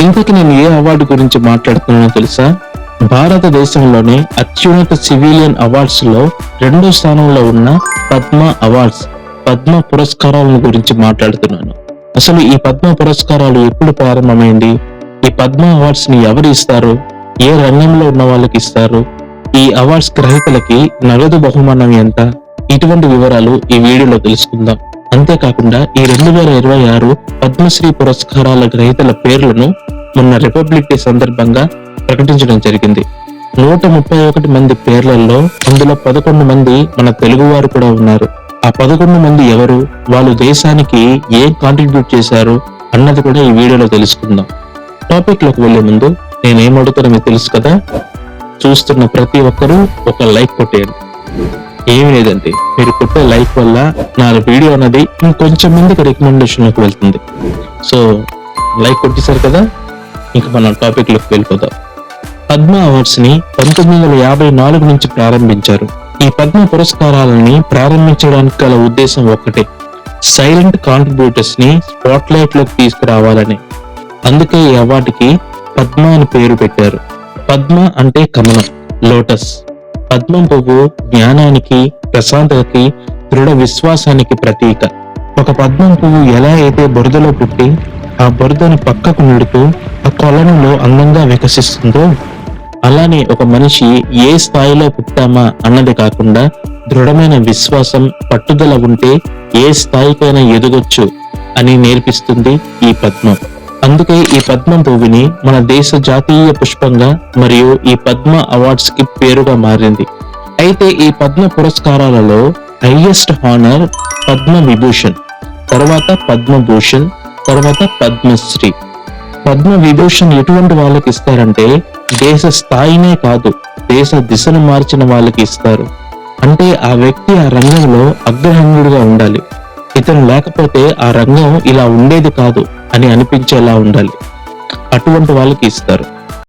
ఇంతకు నేను ఏ అవార్డు గురించి మాట్లాడుతున్నానో తెలుసా? భారతదేశంలోనే అత్యున్నత సివిలియన్ అవార్డ్స్ లో 2వ స్థానంలో ఉన్న పద్మ అవార్డ్స్, పద్మ పురస్కారాలను గురించి మాట్లాడుతున్నాను. అసలు ఈ పద్మ పురస్కారాలు ఎప్పుడు ప్రారంభమైంది? ఈ పద్మ అవార్డ్స్ ని ఎవరు ఇస్తారు? ఏ రంగంలో ఉన్న వాళ్ళకి ఇస్తారు? ఈ అవార్డ్స్ గ్రహీతలకి నగదు బహుమానం ఎంత? ఇటువంటి వివరాలు ఈ వీడియోలో తెలుసుకుందాం. అంతేకాకుండా ఈ 2026 పద్మశ్రీ పురస్కారాల గ్రహీతల పేర్లను మొన్న రిపబ్లిక్ డే సందర్భంగా ప్రకటించడం జరిగింది. 131 మంది పేర్లలో అందులో 11 మంది మన తెలుగు వారు కూడా ఉన్నారు. ఆ 11 మంది ఎవరు, వాళ్ళు దేశానికి ఏం కాంట్రిబ్యూట్ చేశారు అన్నది కూడా ఈ వీడియోలో తెలుసుకుందాం. టాపిక్ లోకి వెళ్లే ముందు నేనేం అడుగుతానో మీకు తెలుసు కదా, చూస్తున్న ప్రతి ఒక్కరూ ఒక లైక్ కొట్టేయండి. ఏమి లేదండి, మీరు కొట్టే లైక్ వల్ల నా వీడియో అనేది ఇంకొంచెం మందికి రికమెండేషన్ లోకి వెళ్తుంది. సో లైక్ కొట్టేశారు కదా, ఇంకా మనం టాపిక్ లోకి వెళ్ళిపోదాం. పద్మ అవార్డ్స్ ని 1954 నుంచి ప్రారంభించారు. ఈ పద్మ పురస్కారాలని ప్రారంభించడానికి గల ఉద్దేశం ఒక్కటే, సైలెంట్ కాంట్రిబ్యూటర్స్ ని స్పాట్ లైట్ లోకి తీసుకురావాలని. అందుకే ఈ అవార్డుకి పద్మ అని పేరు పెట్టారు. పద్మ అంటే కమలం, లోటస్. పద్మం పువ్వు జ్ఞానానికి, ప్రశాంతతకి, దృఢ విశ్వాసానికి ప్రతీక. ఒక పద్మం పువ్వు ఎలా అయితే బురదలో పుట్టి ఆ బురదను పక్కకు నెడుతూ ఆ కొలనులో అందంగా వికసిస్తుందో, అలానే ఒక మనిషి ఏ స్థాయిలో పుట్టామా అన్నది కాకుండా దృఢమైన విశ్వాసం, పట్టుదల ఉంటే ఏ స్థాయికైనా ఎదగొచ్చు అని నేర్పిస్తుంది ఈ పద్మం. అందుకే ఈ పద్మం పువ్వుని మన దేశ జాతీయ పుష్పంగా మరియు ఈ పద్మ అవార్డ్స్ కి పేరుగా మారింది. అయితే ఈ పద్మ పురస్కారాలలో హైయెస్ట్ హానర్ పద్మ విభూషణ్, తర్వాత పద్మభూషణ్, తర్వాత పద్మశ్రీ. పద్మ విభూషణ్ ఎటువంటి వాళ్ళకి ఇస్తారంటే దేశ స్థాయినే కాదు, దేశ దిశను మార్చిన వాళ్ళకి ఇస్తారు. అంటే ఆ వ్యక్తి ఆ రంగంలో అగ్రహణ్యుడిగా ఉండాలి. ఇతను లేకపోతే ఆ రంగం ఇలా ఉండేది కాదు అని అనిపించేలా ఉండాలి. అటువంటి వాళ్ళకి ఇస్తారు.